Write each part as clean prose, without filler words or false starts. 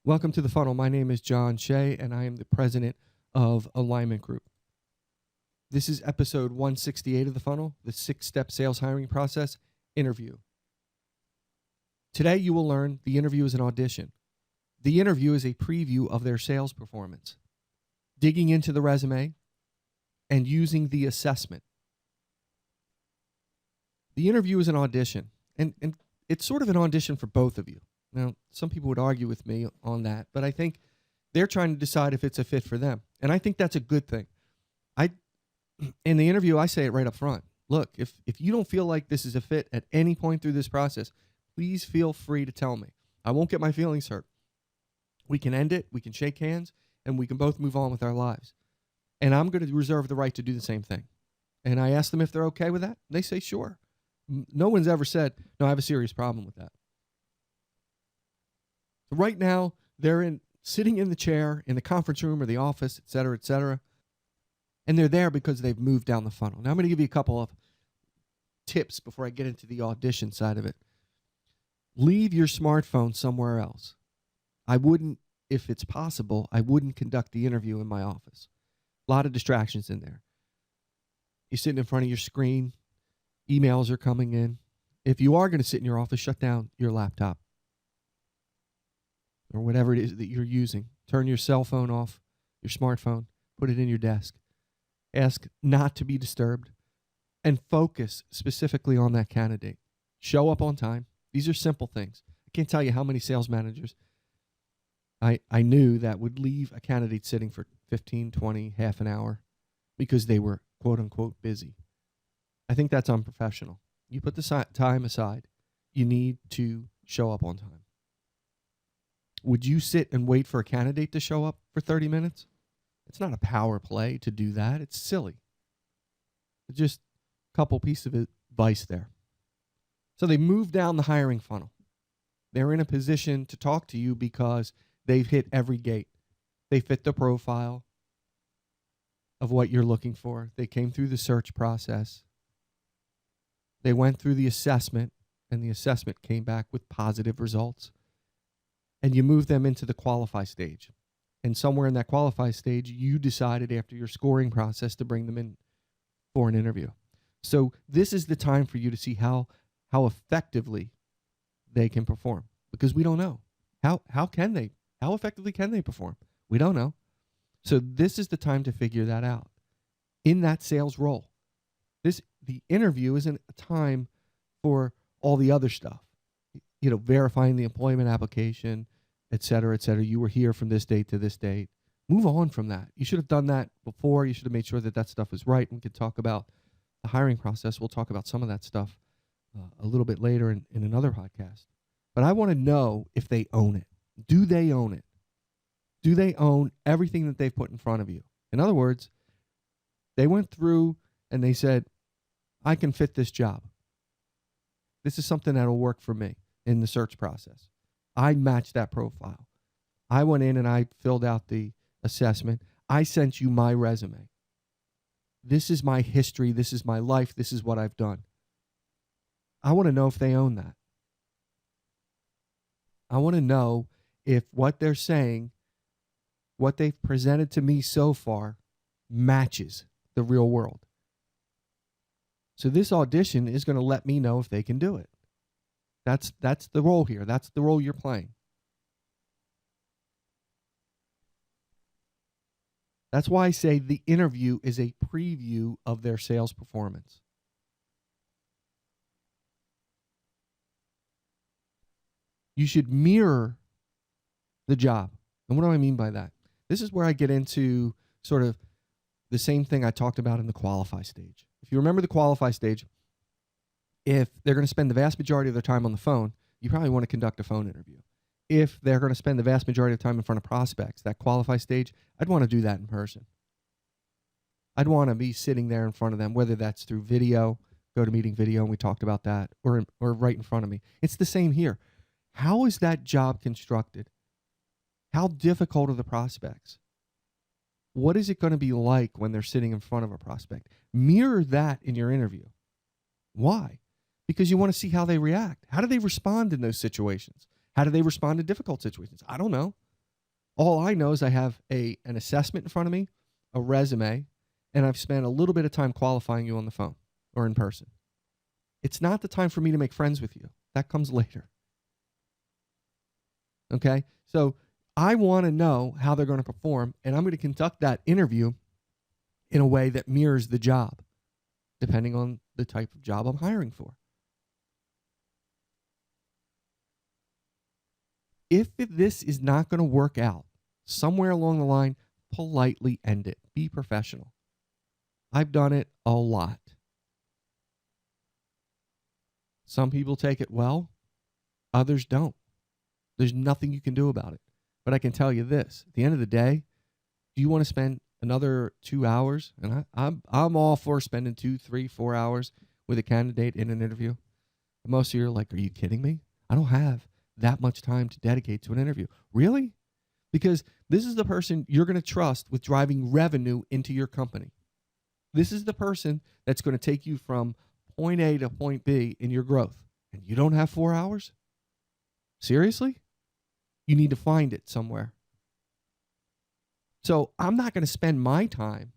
Welcome to The Funnel. My name is John Shea, and I am the president of Alignment Group. This is episode 168 of The Funnel, the 6-step sales hiring process interview. Today, you will learn the interview is an audition. The interview is a preview of their sales performance, digging into the resume, and using the assessment. The interview is an audition, and it's sort of an audition for both of you. Now, some people would argue with me on that, but I think they're trying to decide if it's a fit for them. And I think that's a good thing. In the interview, I say it right up front. Look, if you don't feel like this is a fit at any point through this process, please feel free to tell me. I won't get my feelings hurt. We can end it, we can shake hands, and we can both move on with our lives. And I'm going to reserve the right to do the same thing. And I ask them if they're okay with that. They say, sure. No one's ever said, no, I have a serious problem with that. So right now, they're sitting in the chair in the conference room or the office, et cetera, and they're there because they've moved down the funnel. Now, I'm going to give you a couple of tips before I get into the audition side of it. Leave your smartphone somewhere else. I wouldn't, if it's possible, I wouldn't conduct the interview in my office. A lot of distractions in there. You're sitting in front of your screen. Emails are coming in. If you are going to sit in your office, shut down your laptop or whatever it is that you're using. Turn your cell phone off, your smartphone, put it in your desk. Ask not to be disturbed and focus specifically on that candidate. Show up on time. These are simple things. I can't tell you how many sales managers I knew that would leave a candidate sitting for 15, 20, half an hour because they were quote unquote busy. I think that's unprofessional. You put the time aside. You need to show up on time. Would you sit and wait for a candidate to show up for 30 minutes? It's not a power play to do that. It's silly. Just a couple pieces of advice there. So they move down the hiring funnel. They're in a position to talk to you because they've hit every gate. They fit the profile of what you're looking for. They came through the search process. They went through the assessment, and the assessment came back with positive results. And you move them into the qualify stage. And somewhere in that qualify stage, you decided after your scoring process to bring them in for an interview. So this is the time for you to see how effectively they can perform, because we don't know. How effectively can they perform? We don't know. So this is the time to figure that out in that sales role. The interview isn't a time for all the other stuff. Verifying the employment application, et cetera, you were here from this date to this date. Move on from that. You should have done that before. You should have made sure that stuff was right. We could talk about the hiring process. We'll talk about some of that stuff a little bit later in another podcast. But I want to know if they own it. Do they own it? Do they own everything that they've put in front of you? In other words, they went through and they said, I can fit this job. This is something that will work for me in the search process. I matched that profile. I went in and I filled out the assessment. I sent you my resume. This is my history. This is my life. This is what I've done. I want to know if they own that. I want to know if what they're saying, what they've presented to me so far, matches the real world. So this audition is going to let me know if they can do it. That's the role here. That's the role you're playing. That's why I say the interview is a preview of their sales performance. You should mirror the job. And what do I mean by that? This is where I get into sort of the same thing I talked about in the qualify stage. If you remember the qualify stage, if they're going to spend the vast majority of their time on the phone, you probably want to conduct a phone interview. If they're going to spend the vast majority of time in front of prospects, that qualify stage, I'd want to do that in person. I'd want to be sitting there in front of them, whether that's through video, GoToMeeting video, and we talked about that, or right in front of me. It's the same here. How is that job constructed? How difficult are the prospects? What is it going to be like when they're sitting in front of a prospect? Mirror that in your interview. Why? Because you want to see how they react. How do they respond in those situations? How do they respond to difficult situations? I don't know. All I know is I have an assessment in front of me, a resume, and I've spent a little bit of time qualifying you on the phone or in person. It's not the time for me to make friends with you. That comes later. Okay? So I want to know how they're going to perform, and I'm going to conduct that interview in a way that mirrors the job, depending on the type of job I'm hiring for. If this is not going to work out, somewhere along the line, politely end it. Be professional. I've done it a lot. Some people take it well, others don't. There's nothing you can do about it. But I can tell you this, at the end of the day, do you want to spend another 2 hours? And I'm all for spending 2, 3, 4 hours with a candidate in an interview. Most of you are like, are you kidding me? I don't have that much time to dedicate to an interview. Really? Because this is the person you're going to trust with driving revenue into your company. This is the person that's going to take you from point A to point B in your growth. And you don't have 4 hours? Seriously? You need to find it somewhere. So I'm not going to spend my time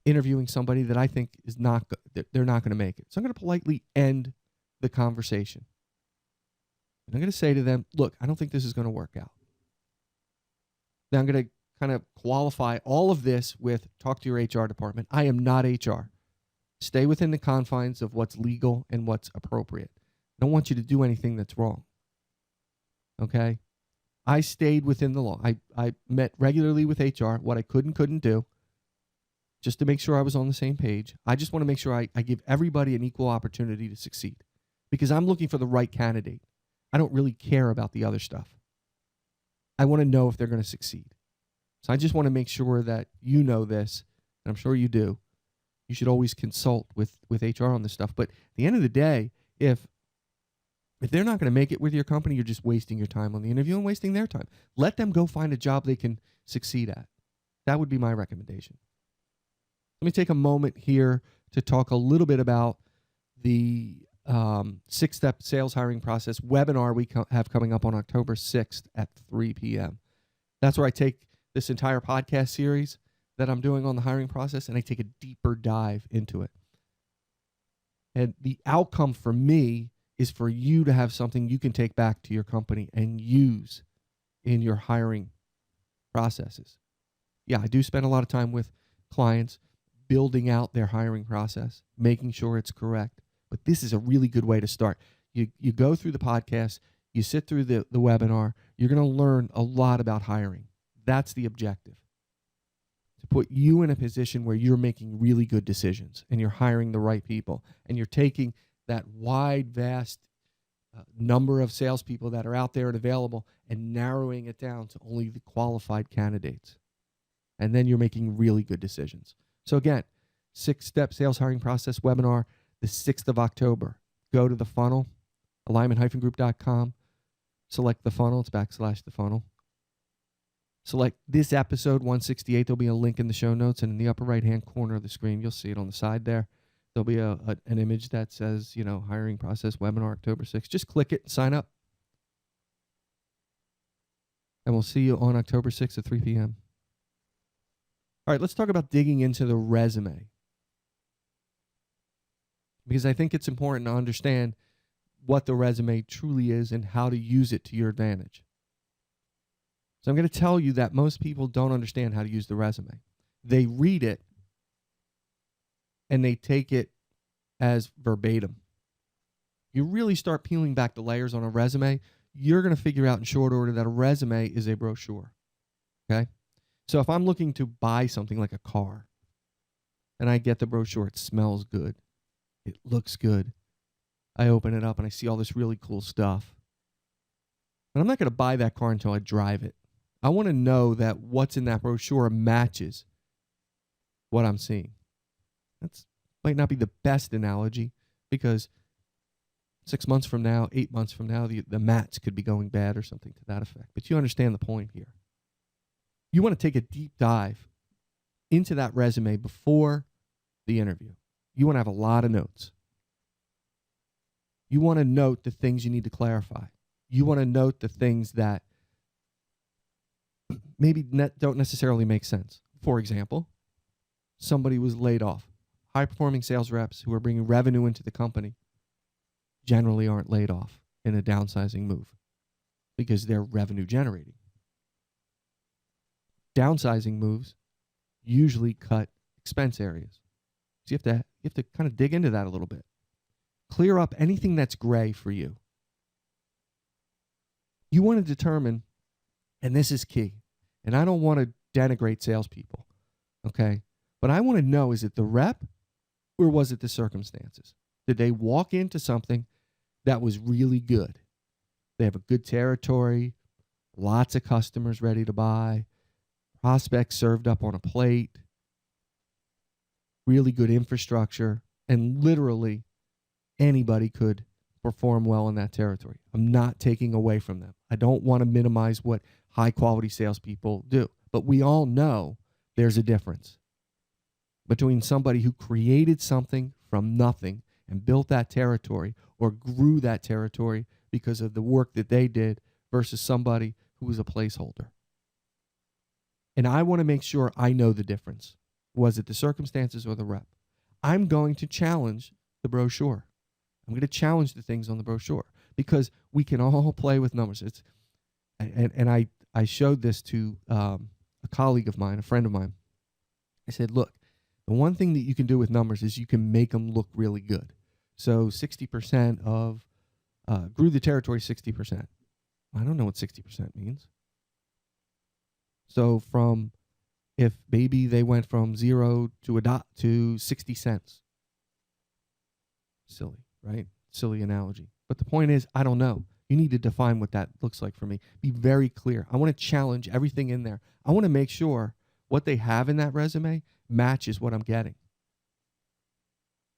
interviewing somebody that I think is not that they're not going to make it. So I'm going to politely end the conversation. And I'm going to say to them, look, I don't think this is going to work out. Then I'm going to kind of qualify all of this with talk to your HR department. I am not HR. Stay within the confines of what's legal and what's appropriate. I don't want you to do anything that's wrong. Okay? I stayed within the law. I met regularly with HR, what I could and couldn't do, just to make sure I was on the same page. I just want to make sure I give everybody an equal opportunity to succeed because I'm looking for the right candidate. I don't really care about the other stuff. I want to know if they're going to succeed. So I just want to make sure that you know this, and I'm sure you do. You should always consult with HR on this stuff. But at the end of the day, if they're not going to make it with your company, you're just wasting your time on the interview and wasting their time. Let them go find a job they can succeed at. That would be my recommendation. Let me take a moment here to talk a little bit about the 6-step sales hiring process webinar we have coming up on October 6th at 3 p.m. That's where I take this entire podcast series that I'm doing on the hiring process and I take a deeper dive into it. And the outcome for me is for you to have something you can take back to your company and use in your hiring processes. Yeah, I do spend a lot of time with clients building out their hiring process, making sure it's correct. But this is a really good way to start. You go through the podcast, you sit through the webinar, you're going to learn a lot about hiring. That's the objective. To put you in a position where you're making really good decisions and you're hiring the right people and you're taking that wide, vast number of salespeople that are out there and available and narrowing it down to only the qualified candidates. And then you're making really good decisions. So again, 6-step sales hiring process webinar, the 6th of October. Go to the funnel, alignment-group.com, select the funnel, it's /the funnel. Select this episode 168. There'll be a link in the show notes, and in the upper right-hand corner of the screen, you'll see it on the side there. There'll be an image that says, hiring process webinar October 6th. Just click it and sign up. And we'll see you on October 6th at 3 p.m. All right, let's talk about digging into the resume. Because I think it's important to understand what the resume truly is and how to use it to your advantage. So I'm going to tell you that most people don't understand how to use the resume. They read it and they take it as verbatim. You really start peeling back the layers on a resume, you're going to figure out in short order that a resume is a brochure. Okay? So if I'm looking to buy something like a car and I get the brochure, it smells good. It looks good. I open it up and I see all this really cool stuff. But I'm not going to buy that car until I drive it. I want to know that what's in that brochure matches what I'm seeing. That might not be the best analogy because 6 months from now, 8 months from now, the mats could be going bad or something to that effect. But you understand the point here. You want to take a deep dive into that resume before the interview. You want to have a lot of notes. You want to note the things you need to clarify. You want to note the things that maybe don't necessarily make sense. For example, somebody was laid off. High-performing sales reps who are bringing revenue into the company generally aren't laid off in a downsizing move because they're revenue generating. Downsizing moves usually cut expense areas. So you have to kind of dig into that a little bit. Clear up anything that's gray for you. You want to determine, and this is key, and I don't want to denigrate salespeople, okay? But I want to know, is it the rep or was it the circumstances? Did they walk into something that was really good? They have a good territory, lots of customers ready to buy, prospects served up on a plate, really good infrastructure, and literally anybody could perform well in that territory. I'm not taking away from them. I don't want to minimize what high-quality salespeople do, but we all know there's a difference between somebody who created something from nothing and built that territory or grew that territory because of the work that they did versus somebody who was a placeholder. And I want to make sure I know the difference. Was it the circumstances or the rep? I'm going to challenge the brochure. I'm going to challenge the things on the brochure because we can all play with numbers. I showed this to a colleague of mine, a friend of mine. I said, look, the one thing that you can do with numbers is you can make them look really good. So 60% of, grew the territory 60%. I don't know what 60% means. So if maybe they went from 0 to 60 cents. Silly, right? Silly analogy. But the point is, I don't know. You need to define what that looks like for me. Be very clear. I want to challenge everything in there. I want to make sure what they have in that resume matches what I'm getting.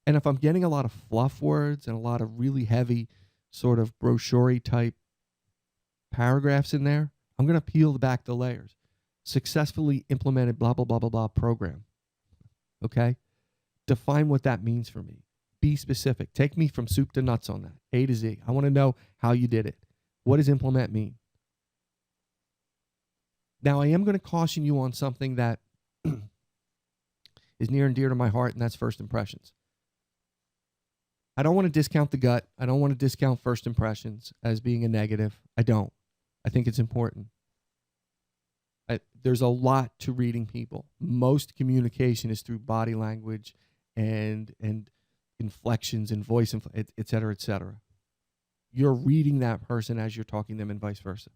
And if I'm getting a lot of fluff words and a lot of really heavy sort of brochure type paragraphs in there, I'm going to peel back the layers. Successfully implemented blah, blah, blah, blah, blah program. Okay? Define what that means for me. Be specific. Take me from soup to nuts on that, A to Z. I want to know how you did it. What does implement mean? Now, I am going to caution you on something that is near and dear to my heart, and that's first impressions. I don't want to discount the gut. I don't want to discount first impressions as being a negative. I don't. I think it's important. There's a lot to reading people. Most communication is through body language and inflections and voice, et cetera, et cetera. You're reading that person as you're talking to them and vice versa,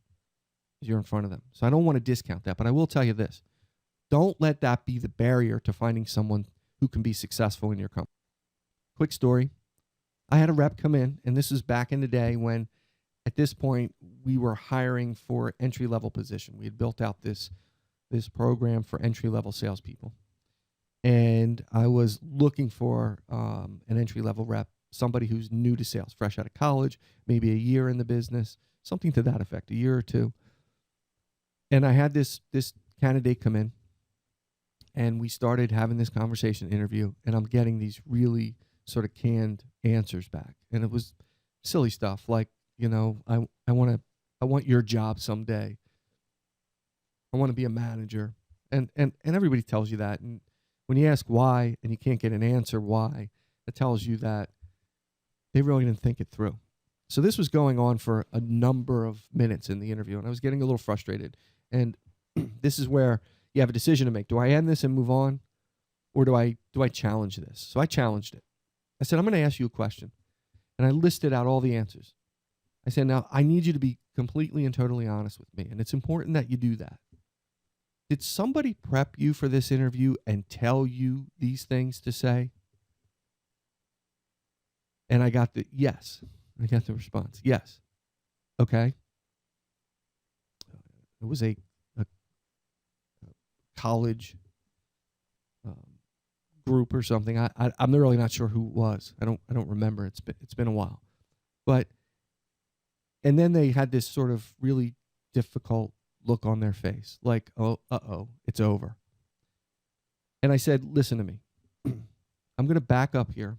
as you're in front of them. So I don't want to discount that, but I will tell you this. Don't let that be the barrier to finding someone who can be successful in your company. Quick story. I had a rep come in, and this was back in the day when, at this point, we were hiring for entry-level position. We had built out this program for entry-level salespeople. And I was looking for an entry-level rep, somebody who's new to sales, fresh out of college, maybe a year in the business, something to that effect, a year or two. And I had this candidate come in, and we started having this conversation interview, and I'm getting these really sort of canned answers back. And it was silly stuff like, you know, I want your job someday. I want to be a manager. And everybody tells you that. And when you ask why and you can't get an answer why, it tells you that they really didn't think it through. So this was going on for a number of minutes in the interview, and I was getting a little frustrated. And this is where you have a decision to make. Do I end this and move on, or do I challenge this? So I challenged it. I said, I'm going to ask you a question. And I listed out all the answers. I said, now, I need you to be completely and totally honest with me, and it's important that you do that. Did somebody prep you for this interview and tell you these things to say? And I got the yes. I got the response. Yes. Okay. It was a college group or something. I'm really not sure who it was. I don't remember. It's been a while. And then they had this sort of really difficult look on their face, like, oh, it's over. And I said, listen to me. I'm going to back up here.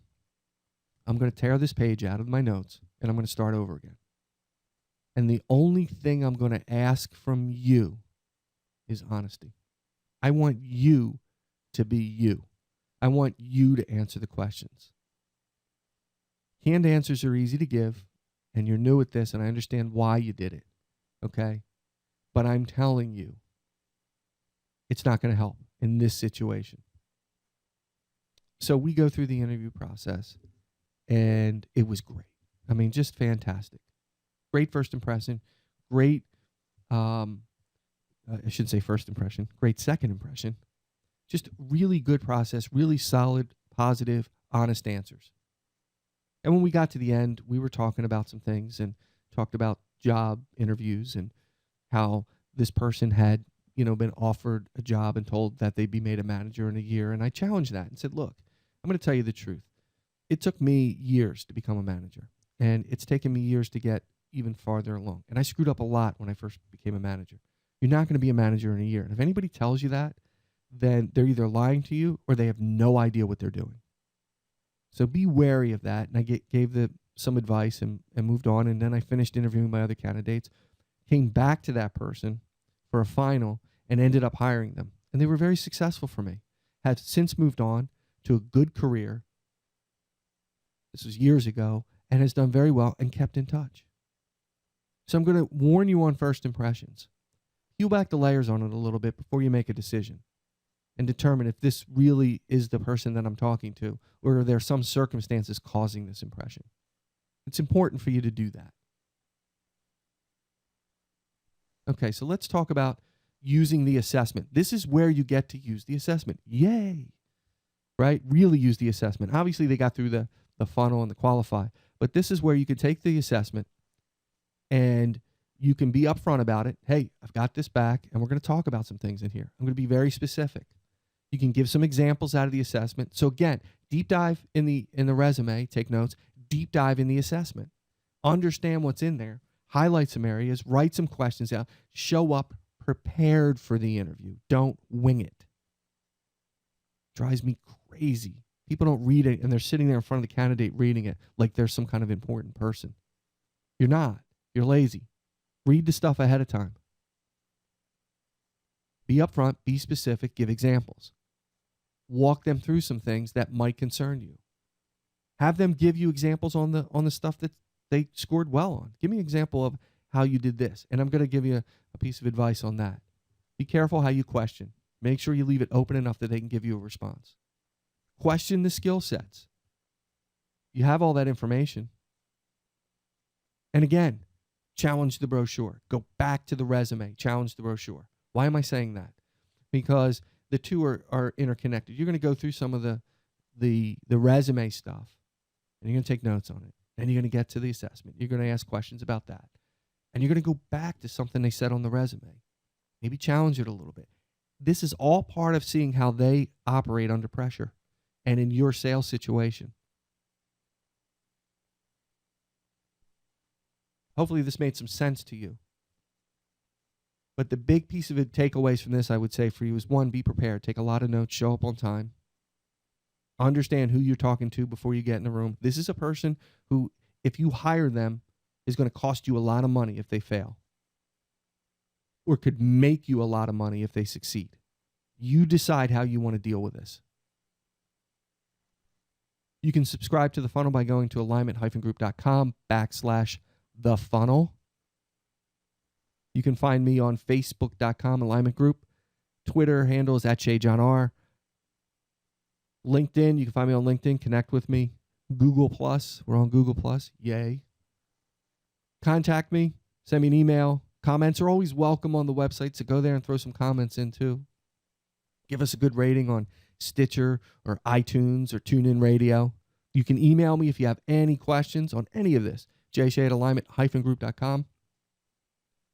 I'm going to tear this page out of my notes, and I'm going to start over again. And the only thing I'm going to ask from you is honesty. I want you to be you. I want you to answer the questions. Canned answers are easy to give, and you're new at this, and I understand why you did it, okay? But I'm telling you, it's not going to help in this situation. So we go through the interview process, and it was great. I mean, just fantastic. Great first impression. Great, I shouldn't say first impression. Great second impression. Just really good process, really solid, positive, honest answers. And when we got to the end, we were talking about some things and talked about job interviews and how this person had, been offered a job and told that they'd be made a manager in a year. And I challenged that and said, look, I'm going to tell you the truth. It took me years to become a manager, and it's taken me years to get even farther along. And I screwed up a lot when I first became a manager. You're not going to be a manager in a year. And if anybody tells you that, then they're either lying to you or they have no idea what they're doing. So be wary of that. And I gave some advice and moved on. And then I finished interviewing my other candidates, came back to that person for a final, and ended up hiring them. And they were very successful for me. Have since moved on to a good career. This was years ago, and has done very well and kept in touch. So I'm going to warn you on first impressions. Peel back the layers on it a little bit before you make a decision and determine if this really is the person that I'm talking to, or are there some circumstances causing this impression. It's important for you to do that. Okay, so let's talk about using the assessment. This is where you get to use the assessment. Yay! Right? Really use the assessment. Obviously, they got through the funnel and the qualify, but this is where you could take the assessment and you can be upfront about it. Hey, I've got this back, and we're going to talk about some things in here. I'm going to be very specific. You can give some examples out of the assessment. So again, deep dive in the resume, take notes, deep dive in the assessment. Understand what's in there, highlight some areas, write some questions out, show up prepared for the interview. Don't wing it. Drives me crazy. People don't read it, and they're sitting there in front of the candidate reading it like they're some kind of important person. You're not. You're lazy. Read the stuff ahead of time. Be upfront, be specific, give examples. Walk them through some things that might concern you. Have them give you examples on the stuff that they scored well on. Give me an example of how you did this, and I'm going to give you a piece of advice on that. Be careful how you question. Make sure you leave it open enough that they can give you a response. Question the skill sets. You have all that information. And again, challenge the brochure. Go back to the resume. Challenge the brochure. Why am I saying that? Because the two are interconnected. You're going to go through some of the resume stuff, and you're going to take notes on it. Then you're going to get to the assessment. You're going to ask questions about that. And you're going to go back to something they said on the resume. Maybe challenge it a little bit. This is all part of seeing how they operate under pressure and in your sales situation. Hopefully this made some sense to you. But the big piece of takeaways from this, I would say for you, is one, be prepared. Take a lot of notes. Show up on time. Understand who you're talking to before you get in the room. This is a person who, if you hire them, is going to cost you a lot of money if they fail, or could make you a lot of money if they succeed. You decide how you want to deal with this. You can subscribe to The Funnel by going to alignment-group.com/thefunnel. You can find me on Facebook.com, Alignment Group. Twitter handle is @ShayJohnR. LinkedIn, you can find me on LinkedIn. Connect with me. Google+, we're on Google+. Yay. Contact me. Send me an email. Comments are always welcome on the website, so go there and throw some comments in too. Give us a good rating on Stitcher or iTunes or TuneIn Radio. You can email me if you have any questions on any of this. jshay@alignment-group.com.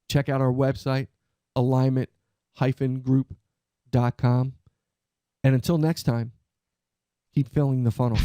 Check out our website, alignment-group.com. And until next time, keep filling the funnel.